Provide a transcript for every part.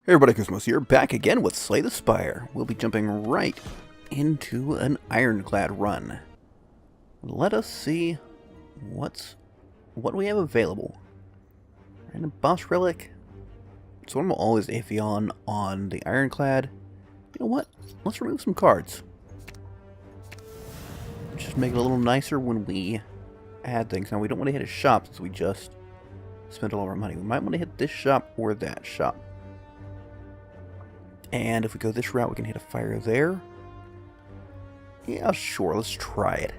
Hey everybody, Koosemose here, back again with Slay the Spire. We'll be jumping right into an ironclad run. Let us see what we have available. Random boss relic. So I'm always iffy on the ironclad. You know what? Let's remove some cards. Just make it a little nicer when we add things. Now we don't want to hit a shop since we just spent all of our money. We might want to hit this shop or that shop. And if we go this route, we can hit a fire there. Yeah, sure, let's try it.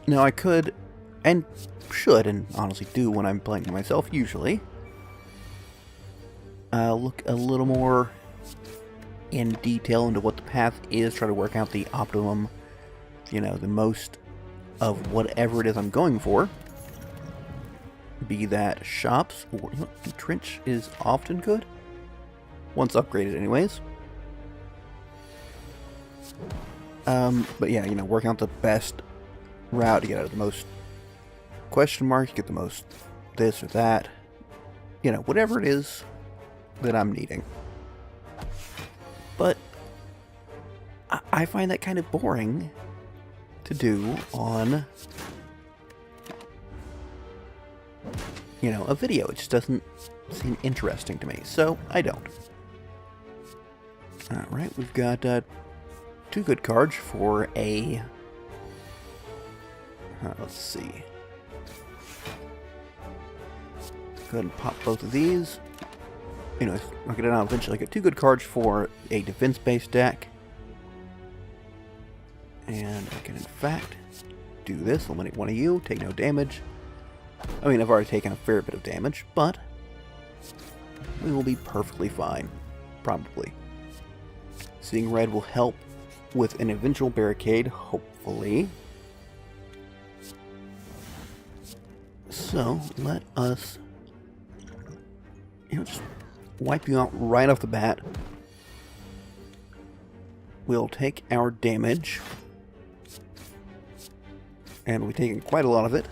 Now I could, and should, and honestly do when I'm playing myself, usually, look a little more in detail into what the path is, try to work out the optimum, the most of whatever it is I'm going for. Be that shops, or trench is often good. Once upgraded anyways. But yeah, working out the best route to get out of the most question marks, get the most this or that. Whatever it is that I'm needing. But I find that kind of boring to do on a video. It just doesn't seem interesting to me, so I don't. Alright, we've got two good cards for a... let's see. Go ahead and pop both of these. Anyways, I'll get it out eventually. I got two good cards for a defense-based deck. And I can, in fact, do this. Eliminate one of you, take no damage. I mean, I've already taken a fair bit of damage, but we will be perfectly fine. Probably. Seeing red will help with an eventual barricade, hopefully. So, let us, just wipe you out right off the bat. We'll take our damage. And we've taken quite a lot of it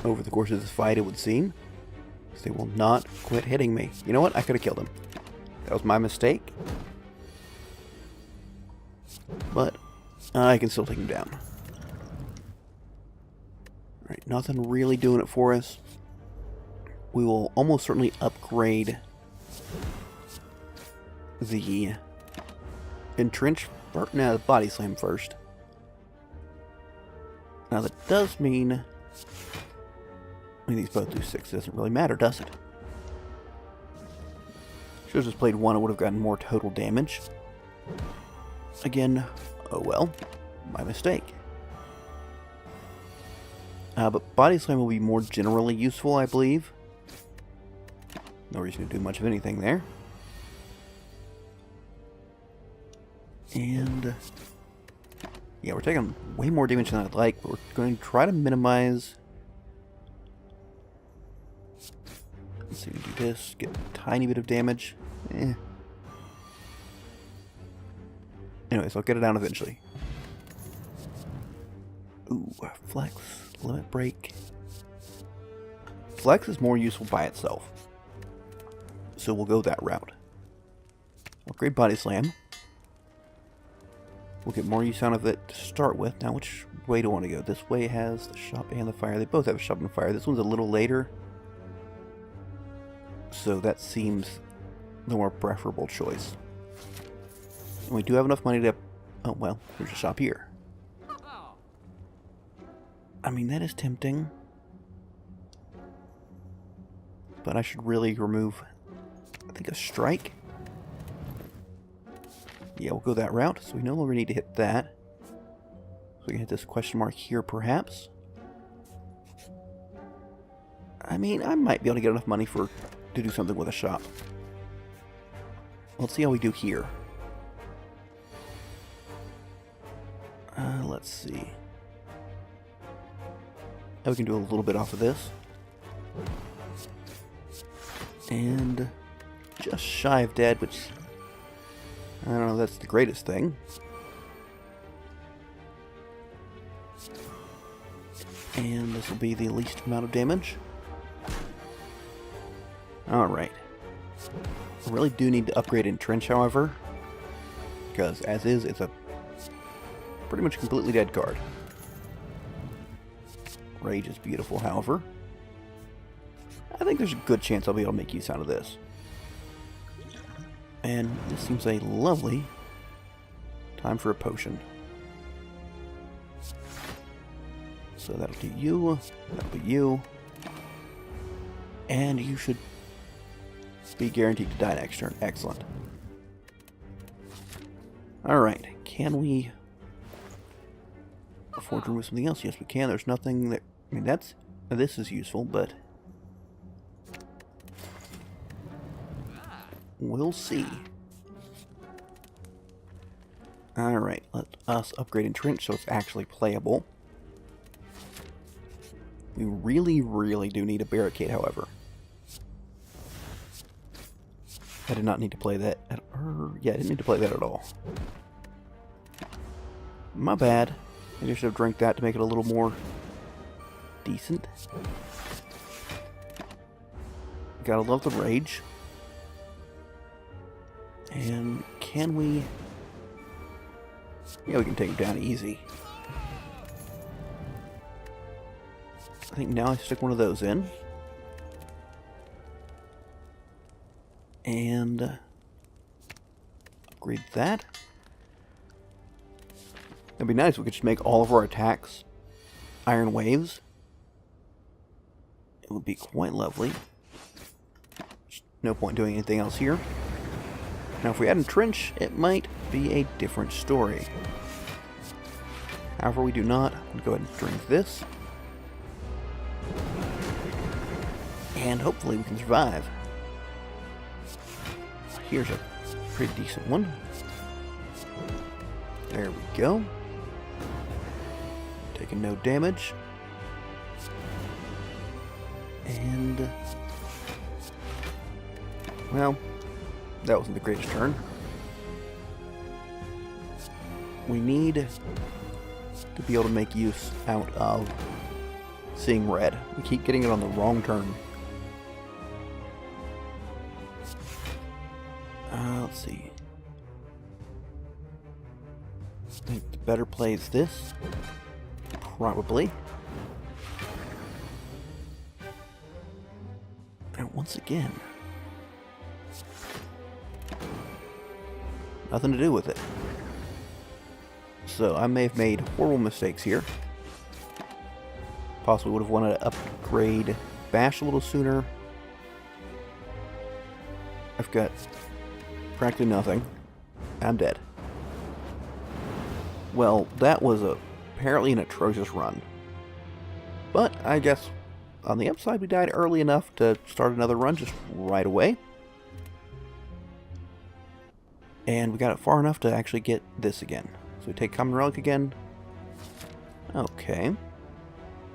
over the course of this fight, it would seem. So they will not quit hitting me. You know what? I could have killed him. That was my mistake. But I can still take him down. Alright, nothing really doing it for us. We will almost certainly upgrade the entrench, the body slam first. Now that does mean, these both do 6. It doesn't really matter, does it? Should have just played one, it would have gotten more total damage. Again, oh well, my mistake. But body slam will be more generally useful, I believe. No reason to do much of anything there. And yeah, we're taking way more damage than I'd like, but we're going to try to minimize. Let's see, we do this, get a tiny bit of damage. Anyways, I'll get it down eventually. Ooh, flex, limit break. Flex is more useful by itself, so we'll go that route. Upgrade body slam. We'll get more use out of it to start with. Now, which way do I want to go? This way has the shop and the fire. They both have a shop and a fire. This one's a little later, so that seems the more preferable choice. And we do have enough money to... Oh, well, there's a shop here. I mean, that is tempting. But I should really remove, I think, a strike. Yeah, we'll go that route, so we no longer need to hit that. So we can hit this question mark here, perhaps. I mean, I might be able to get enough money to do something with a shop. Let's see how we do here. Let's see. Now we can do a little bit off of this. And just shy of dead, which I don't know if that's the greatest thing. And this will be the least amount of damage. Alright. I really do need to upgrade Entrench, however, because as is, it's a pretty much completely dead card. Rage is beautiful, however. I think there's a good chance I'll be able to make use out of this. And this seems a lovely time for a potion. So that'll do you, that'll be you, and you should be guaranteed to die next turn. Excellent. Alright, can we afford to remove something else? Yes, we can. There's nothing that... I mean, this is useful, but... we'll see. Alright, let us upgrade Entrench so it's actually playable. We really, really do need a barricade, however. I did not need to play that at... yeah, I didn't need to play that at all. My bad. Maybe I should have drank that to make it a little more decent. Gotta love the rage. And can we... yeah, we can take him down easy. I think now I stick one of those in. And upgrade that. It'd be nice if we could just make all of our attacks iron waves. It would be quite lovely. There's no point doing anything else here. Now if we add Entrench, it might be a different story. However, we do not. I'm going to go ahead and drink this. And hopefully we can survive. Here's a pretty decent one. There we go. Taking no damage. And... well, that wasn't the greatest turn. We need to be able to make use out of seeing red. We keep getting it on the wrong turn. Let's see. I think the better play is this. Probably. And once again, nothing to do with it. So I may have made horrible mistakes here. Possibly would have wanted to upgrade Bash a little sooner. I've got practically nothing. I'm dead. Well, that was apparently an atrocious run. But I guess on the upside we died early enough to start another run just right away. And we got it far enough to actually get this again. So we take Common Relic again. Okay.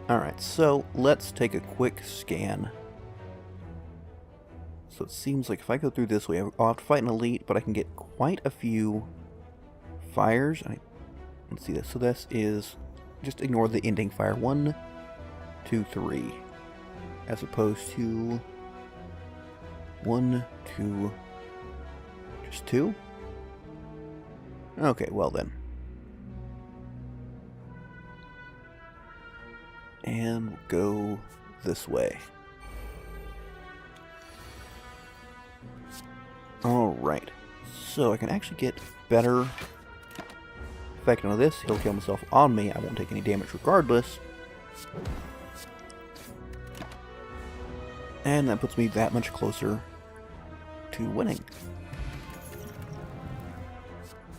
Alright, so let's take a quick scan. So it seems like if I go through this way, I'll have to fight an elite, but I can get quite a few fires. Let's see this. So this is... just ignore the ending fire. 1, 2, 3. As opposed to... 1, 2... just 2? Okay, well then. And we'll go this way. Alright, so I can actually get better effect on this. He'll kill himself on me. I won't take any damage regardless. And that puts me that much closer to winning.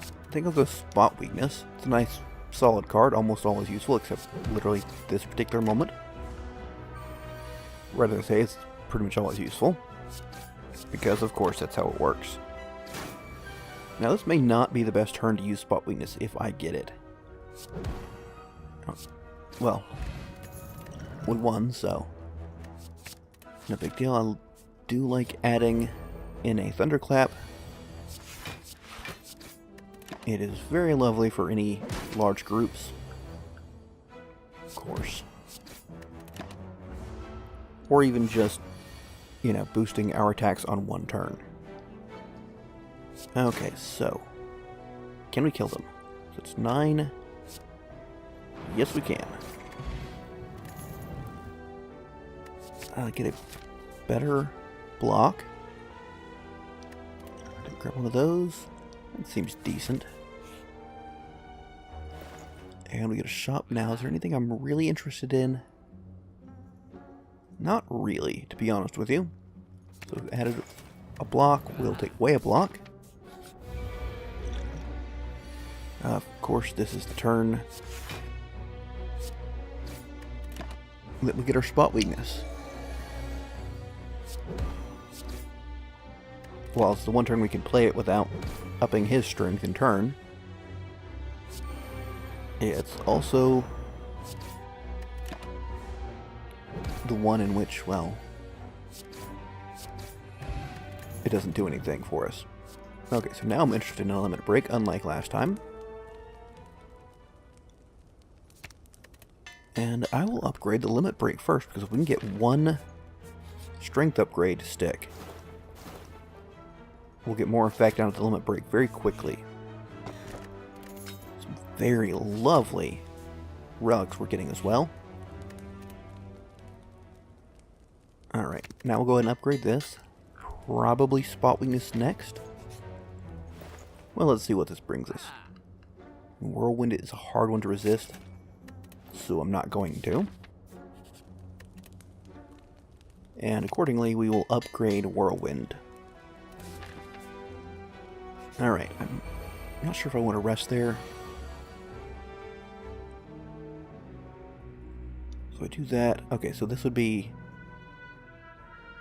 I think I'll go Spot Weakness. It's a nice, solid card, almost always useful, except literally this particular moment. Rather say it's pretty much always useful. Because, of course, that's how it works. Now, this may not be the best turn to use Spot Weakness if I get it. Well, we won, so no big deal. I do like adding in a Thunderclap. It is very lovely for any large groups, of course. Or even just you know, boosting our attacks on one turn. Okay, so can we kill them? So it's 9. Yes, we can. Get a better block. Grab one of those. That seems decent. And we get a shop now. Is there anything I'm really interested in? Not really, to be honest with you. So we've added a block. We'll take away a block. Of course, this is the turn that we get our spot weakness. Well, it's the one turn we can play it without upping his strength in turn. It's also the one in which, well, it doesn't do anything for us. Okay, so now I'm interested in a limit break, unlike last time. And I will upgrade the limit break first, because if we can get one strength upgrade to stick, we'll get more effect out of the limit break very quickly. Some very lovely relics we're getting as well. Alright, now we'll go ahead and upgrade this. Probably spot weakness next. Well, let's see what this brings us. Whirlwind is a hard one to resist, so I'm not going to. And accordingly, we will upgrade Whirlwind. Alright, I'm not sure if I want to rest there. So I do that. Okay, so this would be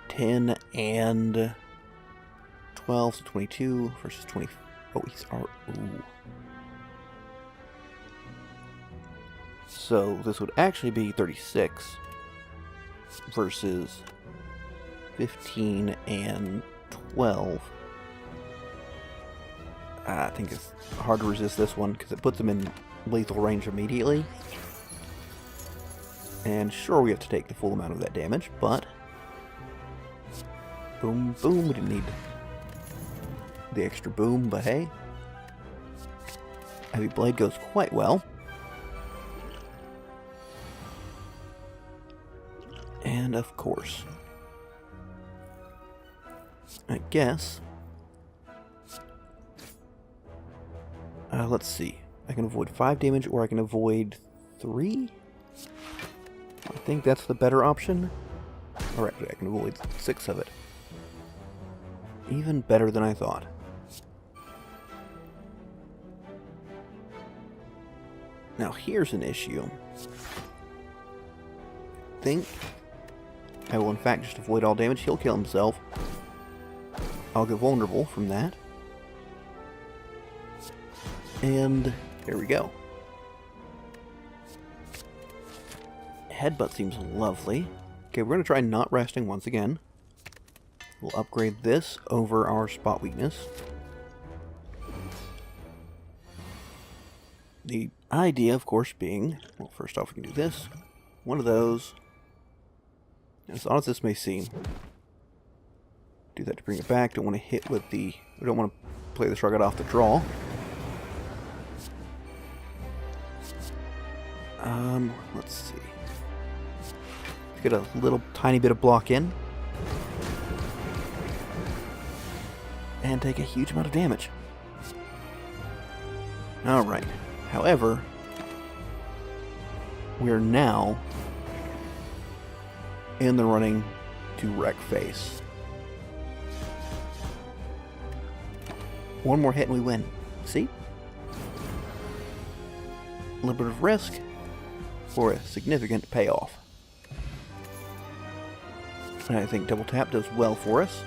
10 and 12, so 22 versus 20. Oh, he's our... Ooh. So this would actually be 36 versus 15 and 12. I think it's hard to resist this one because it puts them in lethal range immediately. And sure, we have to take the full amount of that damage, but... Boom, boom. We didn't need the extra boom, but hey. Heavy Blade goes quite well. And of course, I guess, let's see. I can avoid 5 damage or I can avoid 3? I think that's the better option. Alright, I can avoid 6 of it. Even better than I thought. Now here's an issue. I think I will in fact just avoid all damage. He'll kill himself. I'll get vulnerable from that. And there we go. Headbutt seems lovely. Okay, we're going to try not resting once again. We'll upgrade this over our spot weakness. The idea, of course, being... Well, first off, we can do this. One of those. As odd as this may seem. Do that to bring it back. Don't want to hit with the... We don't want to play this rugged off the draw. Let's see. Let's get a little tiny bit of block in. And take a huge amount of damage. Alright. However, we are now in the running to wreck face. One more hit and we win. See? A little bit of risk for a significant payoff. And I think double tap does well for us.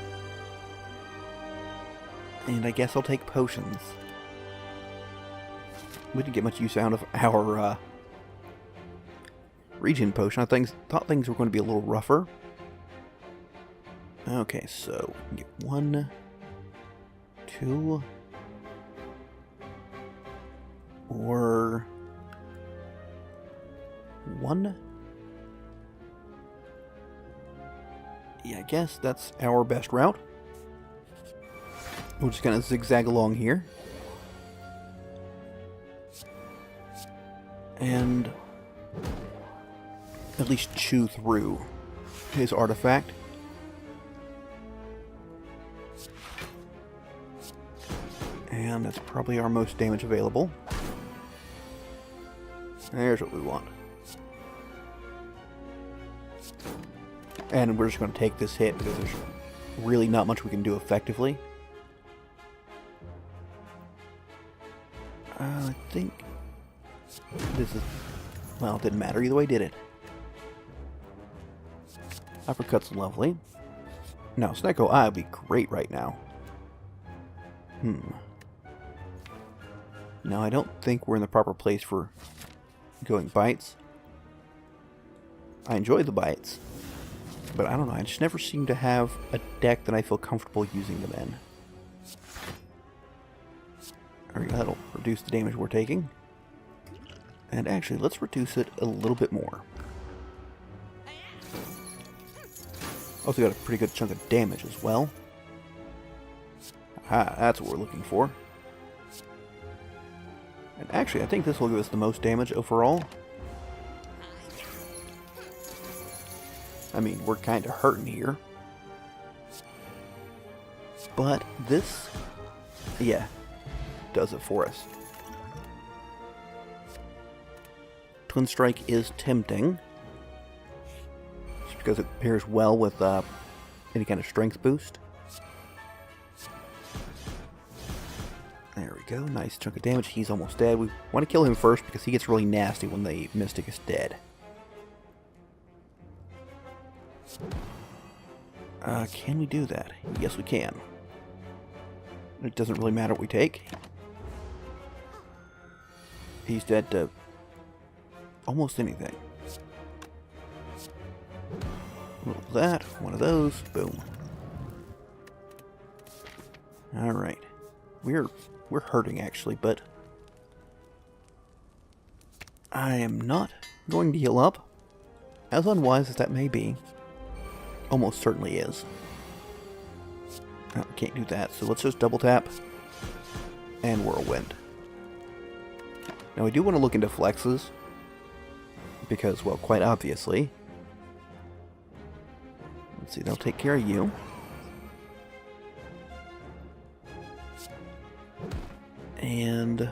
And I guess I'll take potions. We didn't get much use out of our regen potion. I thought things were going to be a little rougher. Okay, so we can get 1, 2, or 1. Yeah, I guess that's our best route. We'll just kind of zigzag along here. And at least chew through his artifact. And that's probably our most damage available. There's what we want. And we're just going to take this hit because there's really not much we can do effectively. I think this is... well, it didn't matter either way, did it? Uppercut's lovely. Now, Snecko Eye would be great right now. No, I don't think we're in the proper place for going bites. I enjoy the bites, but I don't know, I just never seem to have a deck that I feel comfortable using them in. There we go, that'll reduce the damage we're taking. And actually, let's reduce it a little bit more. Also got a pretty good chunk of damage as well. Aha, that's what we're looking for. And actually, I think this will give us the most damage overall. I mean, we're kind of hurting here. But this, yeah, does it for us. Twin Strike is tempting. Just because it pairs well with any kind of strength boost. There we go, nice chunk of damage. He's almost dead. We want to kill him first because he gets really nasty when the Mystic is dead. Can we do that? Yes, we can. It doesn't really matter what we take. He's dead to almost anything. That, one of those, boom. Alright. We're hurting, actually, but I am not going to heal up, as unwise as that may be. Almost certainly is. Oh, we can't do that, so let's just double tap and Whirlwind. Now, we do want to look into flexes, because, well, quite obviously. Let's see, they'll take care of you. And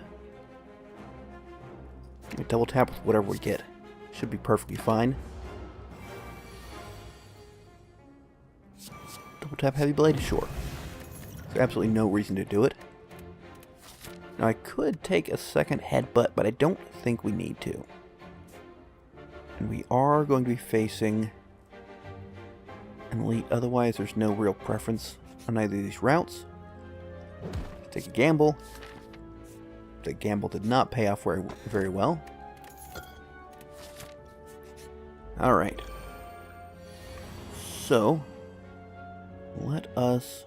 we double tap with whatever we get. Should be perfectly fine. Double tap Heavy Blade, sure. There's absolutely no reason to do it. Now I could take a second headbutt, but I don't think we need to. And we are going to be facing an elite, otherwise there's no real preference on either of these routes. Take a gamble. The gamble did not pay off very well. Alright. So, let us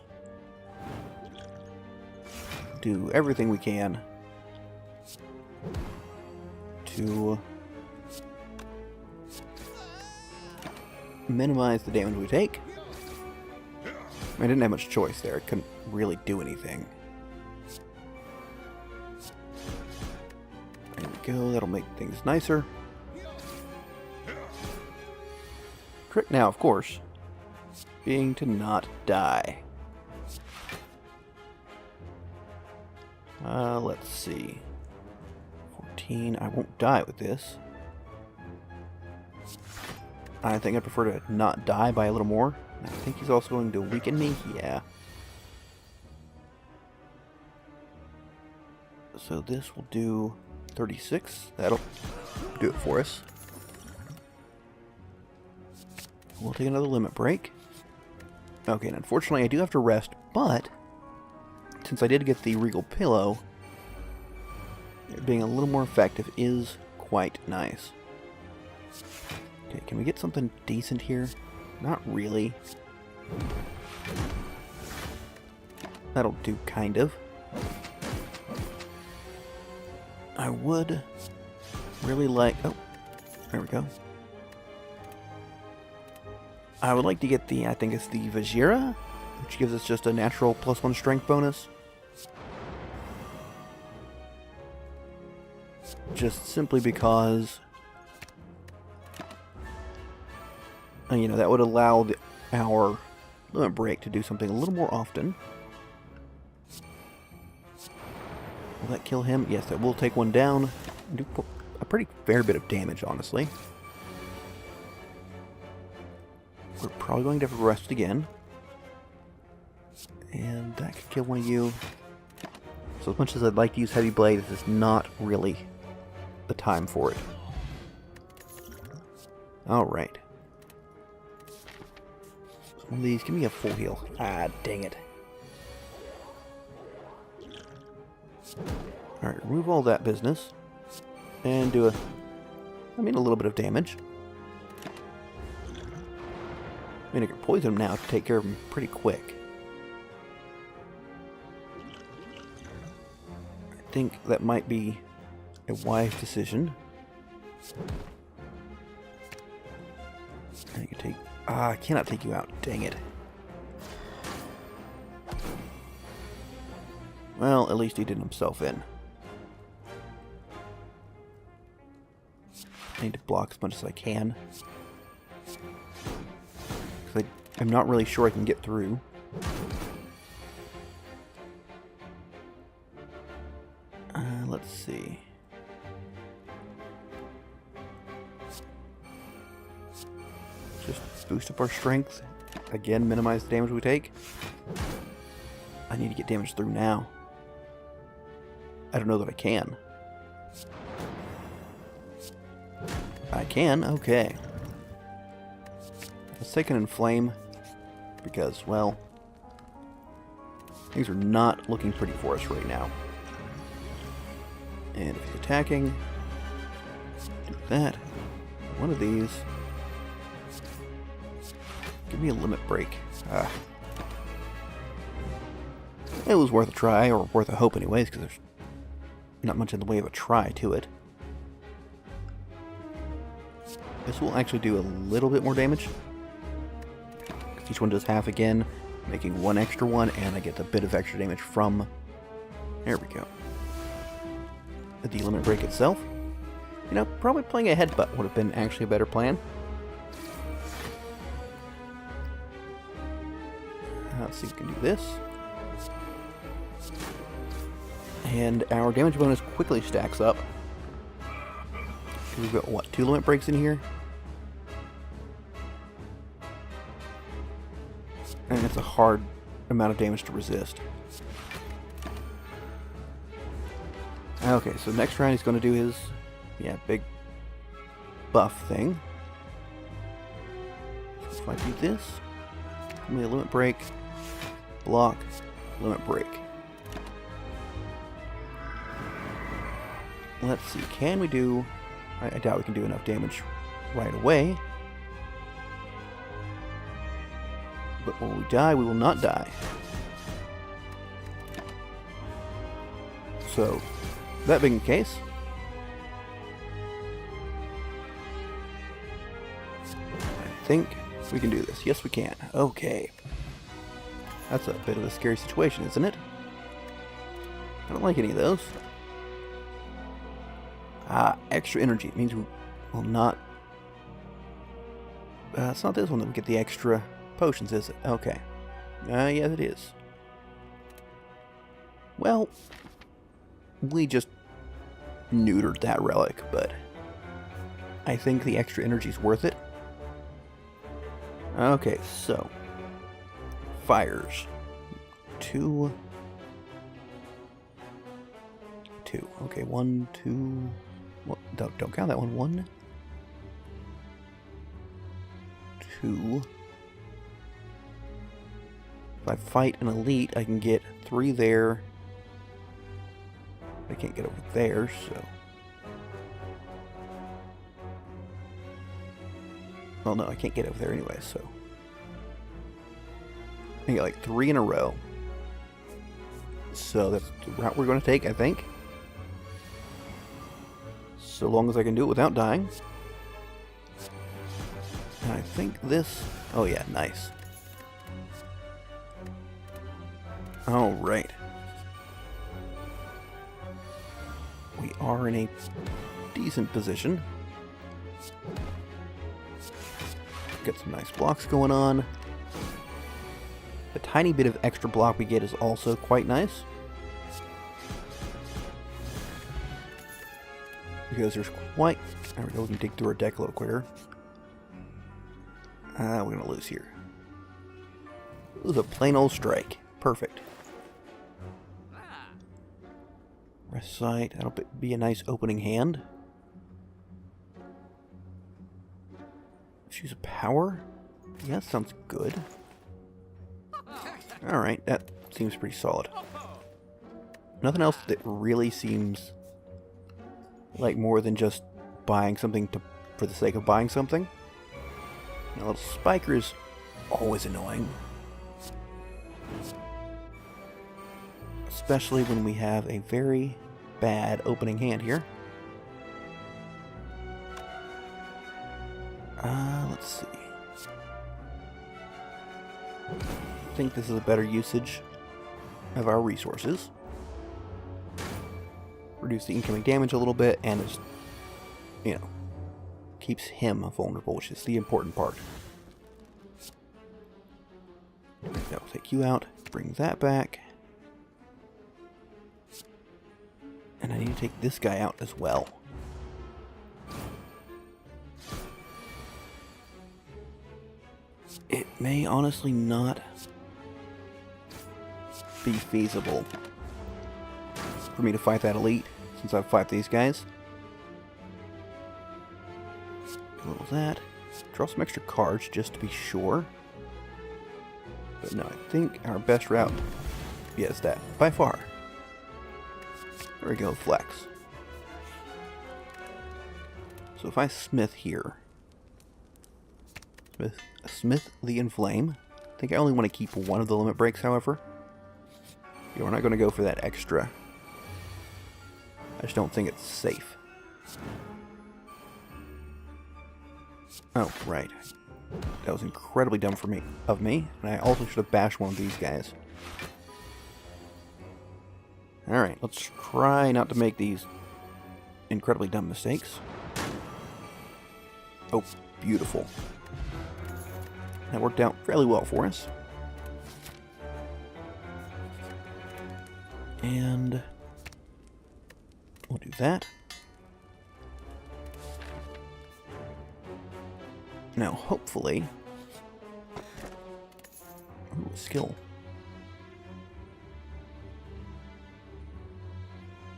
do everything we can to minimize the damage we take. I didn't have much choice there. I couldn't really do anything. There we go. That'll make things nicer. Trick now, of course, being to not die. Let's see. 14. I won't die with this. I think I prefer to not die by a little more. I think he's also going to weaken me. Yeah. So this will do 36. That'll do it for us. We'll take another limit break. Okay, and unfortunately I do have to rest, but since I did get the Regal Pillow, it being a little more effective is quite nice. Okay, can we get something decent here? Not really. That'll do, kind of. I would really like... oh, there we go. I would like to get the, I think it's the Vajira, which gives us just a natural +1 strength bonus. Just simply because, you know, that would allow our limit break to do something a little more often. Will that kill him? Yes, that will take one down. Do a pretty fair bit of damage, honestly. We're probably going to have to rest again. And that could kill one of you. So as much as I'd like to use Heavy Blade, this is not really the time for it. Alright. One of these, give me a full heal. Ah, dang it. Alright, remove all that business. And do a little bit of damage. I mean, I can poison him now to take care of him pretty quick. I think that might be a wise decision. I can take... I cannot take you out. Dang it. Well, at least he did himself in. I need to block as much as I can. Because I'm not really sure I can get through. Let's see. Just boost up our strength. Again, minimize the damage we take. I need to get damage through now. I don't know that I can. I can? Okay. Let's take an Inflame. Because, well, things are not looking pretty for us right now. And if he's attacking, do that. One of these. Give me a limit break. It was worth a try, or worth a hope anyways, because there's not much in the way of a try to it. This will actually do a little bit more damage. Because each one does half again, making one extra one, and I get a bit of extra damage from... There we go. The limit break itself. You know, probably playing a headbutt would have been actually a better plan. Let's see if we can do this. And our damage bonus quickly stacks up. We've got, what, 2 limit breaks in here? And it's a hard amount of damage to resist. Okay, so next round he's going to do his, big buff thing. So if I do this, give me a limit break, block, limit break. Let's see, can we do... I doubt we can do enough damage right away. But when we die, we will not die. So, that being the case, I think we can do this. Yes, we can. Okay. That's a bit of a scary situation, isn't it? I don't like any of those. Extra energy. It means we will not... it's not this one that we get the extra potions, is it? Okay. Yes, it is. Well, we just neutered that relic, but I think the extra energy is worth it. Okay, so fires. 2. Okay, 1, 2. Well, don't count that one. 1, 2. If I fight an elite, I can get 3 there. I can't get over there, so... Well, no, I can't get over there anyway, so... I get like 3 in a row. So that's the route we're going to take, I think. So long as I can do it without dying. I think this... Oh yeah, nice. Alright. We are in a decent position. Get some nice blocks going on. The tiny bit of extra block we get is also quite nice. Because there's quite... There we go, we can dig through our deck a little quicker. We're going to lose here. Lose a plain old strike. Perfect. Rest side, that'll be a nice opening hand. Choose a power? Yeah, that sounds good. Alright, that seems pretty solid. Nothing else that really seems like more than just buying something for the sake of buying something. A little spiker is always annoying. Especially when we have a very bad opening hand here. Let's see. I think this is a better usage of our resources. Reduce the incoming damage a little bit, and it's, you know, keeps him vulnerable, which is the important part. That will take you out, bring that back. And I need to take this guy out as well. It may honestly not be feasible for me to fight that elite, since I fight these guys. A little of that. Draw some extra cards just to be sure. But no, I think our best route is that, by far. There we go, flex. So if I smith here, smith the inflame. I think I only want to keep one of the limit breaks, however. Yeah, we're not going to go for that extra. I just don't think it's safe. Oh, right. That was incredibly dumb of me, and I also should have bashed one of these guys. Alright, let's try not to make these incredibly dumb mistakes. Oh, beautiful. That worked out fairly well for us. And we'll do that. Now, hopefully... Ooh, skill.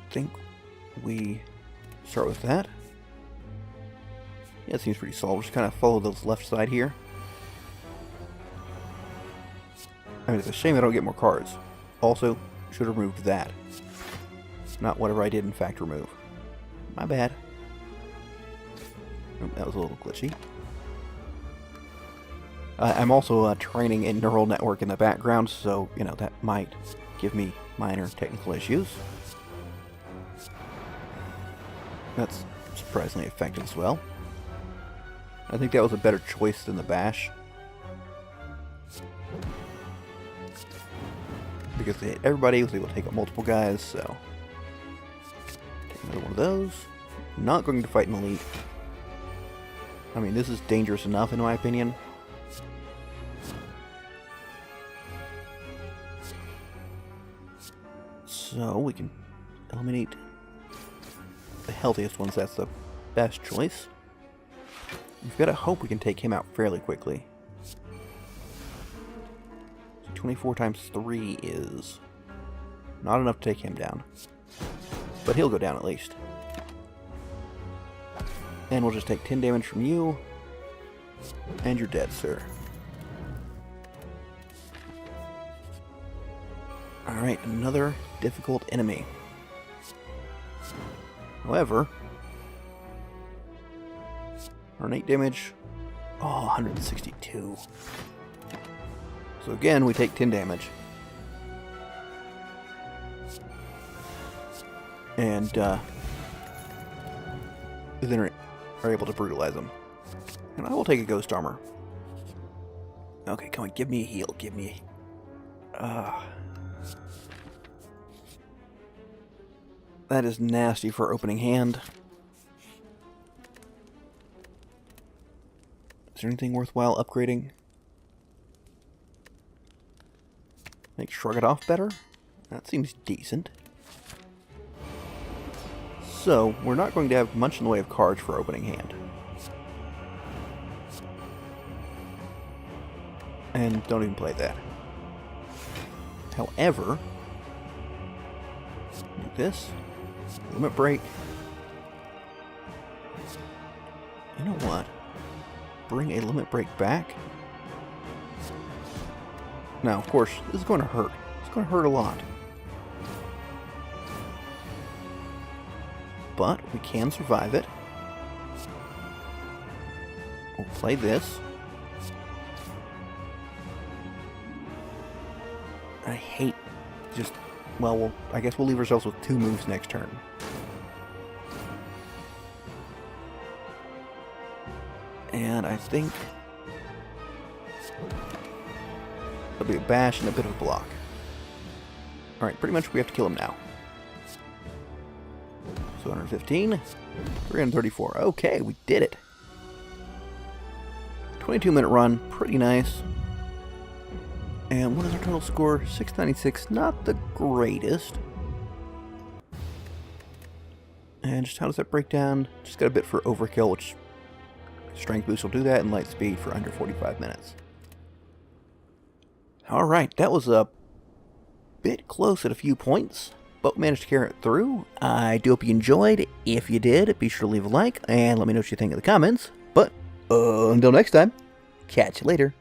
I think we start with that. Yeah, it seems pretty solid. We'll just kind of follow this left side here. I mean, it's a shame I don't get more cards. Also, should have removed that. Not whatever I did in fact remove. My bad. Oh, that was a little glitchy. I'm also training a neural network in the background, so, you know, that might give me minor technical issues. That's surprisingly effective as well. I think that was a better choice than the bash. Because they hit everybody, was able to take out multiple guys, so... Take another one of those. Not going to fight an elite. I mean, this is dangerous enough, in my opinion. So, we can eliminate the healthiest ones. That's the best choice. We've got to hope we can take him out fairly quickly. 24 times 3 is not enough to take him down. But he'll go down at least. And we'll just take 10 damage from you. And you're dead, sir. Alright, another difficult enemy. However, our innate damage, 162. So again, we take 10 damage. And then are able to brutalize them. And I will take a ghost armor. Okay, come on, give me a heal. Give me a... That is nasty for opening hand. Is there anything worthwhile upgrading? Make Shrug It Off better? That seems decent. So, we're not going to have much in the way of cards for opening hand. And don't even play that. However, do this. Limit Break. You know what? Bring a Limit Break back. Now, of course, this is going to hurt. It's going to hurt a lot. But we can survive it. We'll play this. I hate just... Well, I guess we'll leave ourselves with 2 moves next turn. And I think... There'll be a bash and a bit of a block. Alright, pretty much we have to kill him now. So 115, 334. Okay, we did it. 22-minute run, pretty nice. And what is our total score? 696, not the greatest. And just how does that break down? Just got a bit for overkill, which strength boost will do that, and light speed for under 45 minutes. Alright, that was a bit close at a few points, but we managed to carry it through. I do hope you enjoyed. If you did, be sure to leave a like, and let me know what you think in the comments. But until next time, catch you later.